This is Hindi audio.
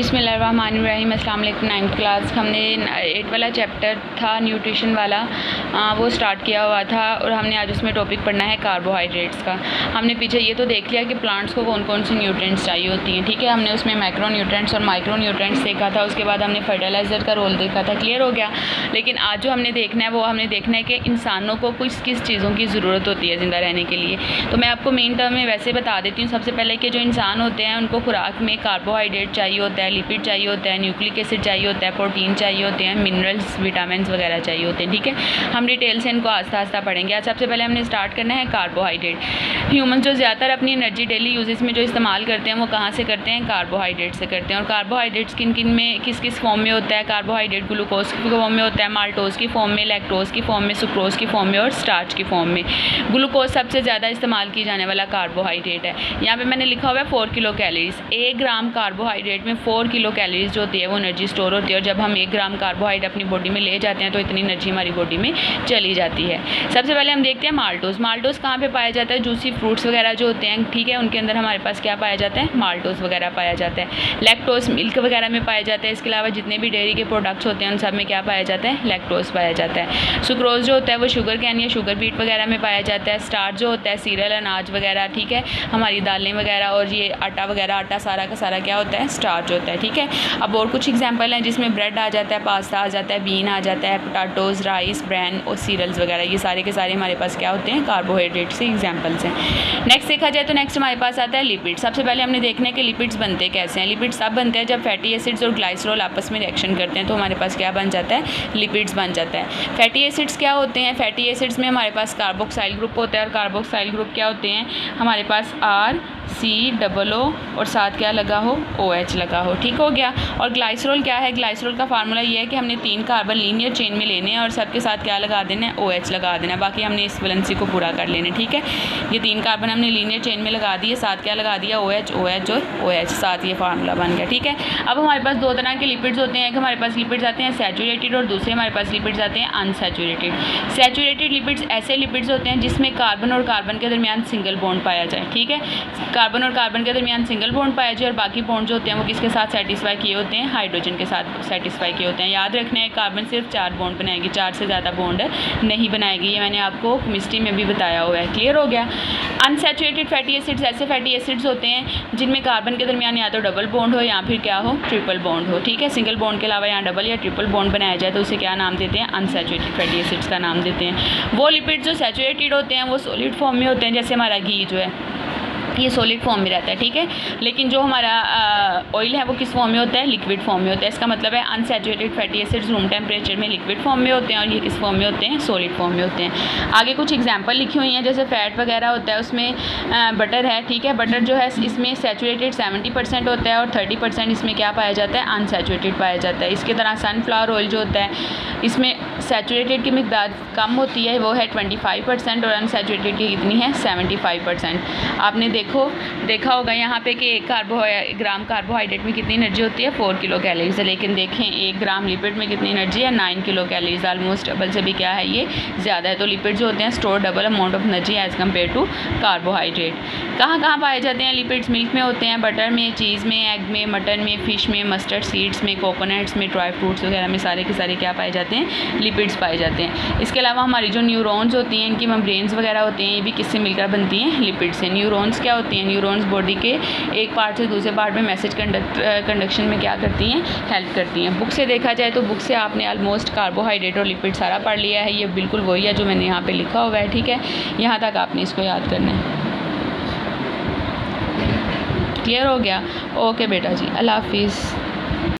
बिस्मिल्लाहिर्रहमानिर्रहीम। अस्सलाम वालेकुम। 9th क्लास हमने 8 वाला चैप्टर था न्यूट्रिशन वाला, वो स्टार्ट किया हुआ था और हमने आज उसमें टॉपिक पढ़ना है कार्बोहाइड्रेट्स का। हमने पीछे ये तो देख लिया कि प्लांट्स को कौन कौन सी न्यूट्रिएंट्स चाहिए होती हैं, ठीक है। हमने उसमें मैक्रो न्यूट्रिएंट्स और माइक्रो न्यूट्रिएंट्स देखा था, उसके बाद हमने फर्टिलाइज़र का रोल देखा था, क्लियर हो गया। लेकिन आज जो हमने देखना है वो हमने देखना है कि इंसानों को किस किस चीज़ों की ज़रूरत होती है ज़िंदा रहने के लिए। तो मैं आपको मेन टर्म में वैसे बता देती हूँ। सबसे पहले कि जो इंसान होते हैं उनको खुराक में कार्बोहाइड्रेट चाहिए होता है, लिपिड चाहिए होता है, न्यूक्लिक एसिड चाहिए होता है, प्रोटीन चाहिए होते हैं, मिनरल्स विटामिन वगैरह चाहिए होते हैं, ठीक है। हम डिटेल से इनको आस्ता आस्ता पढ़ेंगे। आज सबसे पहले हमने स्टार्ट करना है कार्बोहाइड्रेट। ह्यूमन जो ज़्यादातर अपनी एनर्जी डेली यूजेस में जो इस्तेमाल करते हैं वो कहाँ से करते हैं? कार्बोहाइड्रेट से करते हैं। और कार्बोहाइड्रेट्स किन किन में किस किस फॉर्म में होता है? कार्बोहाइड्रेट ग्लूकोज की फॉर्म में होता है, माल्टोज की फॉर्म में, लैक्टोज की फॉर्म में, सुक्रोज की फॉर्म में और स्टार्च की फॉर्म में। ग्लूकोज सबसे ज़्यादा इस्तेमाल की जाने वाला कार्बोहाइड्रेट है। यहाँ पे मैंने लिखा हुआ है 4 किलो कैलोरीज। 1 ग्राम कार्बोहाइड्रेट में 4 किलो कैलोरीज जो होती है वो एनर्जी स्टोर होती है। और जब हम 1 ग्राम कार्बोहाइड्रेट अपनी बॉडी में ले जाते हैं तो इतनी एनर्जी हमारी बॉडी में चली जाती है। सबसे पहले हम देखते हैं माल्टोज। माल्टोज कहाँ पे पाया जाता है? जूसी फ्रूट्स वगैरह जो होते हैं, ठीक है, उनके अंदर हमारे पास क्या पाया जाता है? माल्टोज वगैरह पाया जाता है। लैक्टोज मिल्क वगैरह में पाया जाता है। इसके अलावा जितने भी डेयरी के प्रोडक्ट्स होते हैं उन सब में क्या पाया जाता है? लैक्टोज पाया जाता है। सुक्रोज जो होता है वो शुगर कैन या शुगर बीट वगैरह में पाया जाता है। स्टार्च जो होता है सीरियल अनाज वगैरह, ठीक है, हमारी दालें वगैरह और ये आटा वगैरह, आटा सारा का सारा क्या होता है? स्टार्च होता है, ठीक है। अब और कुछ एग्जांपल हैं जिसमें ब्रेड आ जाता है, पास्ता आ जाता है, बीन आ जाता है, पोटैटोज़, राइस, ब्रैन और सीरियल्स वगैरह, ये सारे के सारे हमारे पास क्या होते हैं? कार्बोहाइड्रेट से एग्जाम्पल्स हैं। नेक्स्ट देखा जाए तो नेक्स्ट हमारे पास आता है लिपिड। सबसे पहले हमने देखना है कि लिपिड्स बनते कैसे हैं। लिपिड्स तब बनते हैं जब फैटी एसिड्स और ग्लाइसरॉल आपस में रिएक्शन करते हैं तो हमारे पास क्या बन जाता है? लिपिड्स बन जाता है। फैटी एसिड्स क्या होते हैं? फैटी एसिड्स में हमारे पास कार्बोक्साइल ग्रुप होता है और कार्बोक्साइल ग्रुप क्या होते हैं? हमारे पास RCOO और साथ क्या लगा हो? OH लगा हो, ठीक हो गया। और ग्लाइसरॉल क्या है? ग्लाइसरॉल का फार्मूला ये है कि हमने 3 कार्बन लीनियर चेन में लेने हैं और सबके साथ क्या लगा देना है? OH लगा देना है। बाकी हमने इस वैलेंसी को पूरा कर लेना है, ठीक है। ये 3 कार्बन हमने लीनियर चेन में लगा दिए, साथ क्या लगा दिया? OH और OH, साथ ये फार्मूला बन गया, ठीक है। अब हमारे पास 2 तरह के लिपिड्स होते हैं। एक हमारे पास लिपिड्स आते हैं सैचुरेटेड और दूसरे हमारे पास लिपिड्स आते हैं अनसैचुरेटेड। सैचुरेटेड लिपिड्स ऐसे लिपिड्स होते हैं जिसमें कार्बन और कार्बन के दरमियान सिंगल बॉन्ड पाया जाए, ठीक है। कार्बन और कार्बन के दरमियान सिंगल बॉन्ड पाया जाए और बाकी बॉन्ड जो होते हैं वो किसके साथ सेटिस्फाई किए होते हैं? हाइड्रोजन के साथ सेटिस्फाई किए होते हैं। याद रखना है कार्बन सिर्फ 4 बॉन्ड बनाएगी, 4 से ज़्यादा बॉन्ड नहीं बनाएगी। ये मैंने आपको केमिस्ट्री में भी बताया हुआ है, क्लियर हो गया। अनसैचुरेटेड फैटी एसिड्स ऐसे फैटी एसिड्स होते हैं जिनमें कार्बन के दरमियान या तो डबल बॉन्ड हो या फिर क्या हो? ट्रिपल बॉन्ड हो, ठीक है। सिंगल बॉन्ड के अलावा यहाँ डबल या ट्रिपल बॉन्ड बनाया जाए तो उसे क्या नाम देते हैं? अनसैचुरेटेड फैटी एसिड्स का नाम देते हैं। वो लिपिड जो सैचुरेटेड होते हैं वो सॉलिड फॉर्म में होते हैं, जैसे हमारा घी जो है ये सॉलिड फॉर्म में रहता है, ठीक है। लेकिन जो हमारा ऑयल है वो किस फॉर्म में होता है? लिक्विड फॉर्म में होता है। इसका मतलब है unsaturated fatty acids room temperature में लिक्विड फॉर्म में होते हैं और ये किस फॉर्म में होते हैं? सॉलिड फॉर्म में होते हैं। आगे कुछ एग्जांपल लिखी हुई हैं, जैसे फैट वगैरह होता है, उसमें बटर है, ठीक है। बटर जो है इसमें सैचुरेटेड 70% होता है और 30% इसमें क्या पाया जाता है? अनसैचुरेटेड पाया जाता है। इसकी तरह सनफ्लावर ऑयल जो होता है इसमें सैचुरेटेड की मिकदार कम होती है, वो है 25% और अनसैचुरेटेड की कितनी है? 75%। आपने देखा होगा यहाँ पे कि 1 ग्राम कार्बोहाइड्रेट में कितनी एनर्जी होती है? 4 किलो कैलोरीज है। लेकिन देखें 1 ग्राम लिपिड में कितनी एनर्जी है? 9 किलो कैलोरीज। ऑलमोस्ट डबल से भी क्या है? ये ज़्यादा है। तो लिपिड जो होते हैं store double amount of energy as compare to carbohydrate. कहाँ कहाँ पाए जाते हैं लिपिड्स? मिल्क में होते हैं, बटर में, चीज़ में, एग में, मटन में, फ़िश में, मस्टर्ड सीड्स में, कोकोनट्स में, ड्राई फ्रूट्स वगैरह में सारे के सारे क्या पाए जाते हैं? लिपिड्स पाए जाते हैं। इसके अलावा हमारी जो न्यूरॉन्स होती हैं, इनकी मेम्ब्रेन्स वगैरह होती हैं, ये भी किससे मिलकर बनती हैं? लिपिड से। न्यूरॉन्स क्या होती हैं? न्यूरॉन्स बॉडी के एक पार्ट से दूसरे पार्ट में मैसेज कंडक्शन में क्या करती हैं? हेल्प करती हैं। बुक से देखा जाए तो बुक से आपने ऑलमोस्ट कार्बोहाइड्रेट और लिपिड सारा पढ़ लिया है। ये बिल्कुल वही है जो मैंने यहाँ पे लिखा हुआ है, ठीक है। यहाँ तक आपने इसको याद करना है, क्लियर हो गया? ओके बेटा जी, अल्लाह हाफिज़।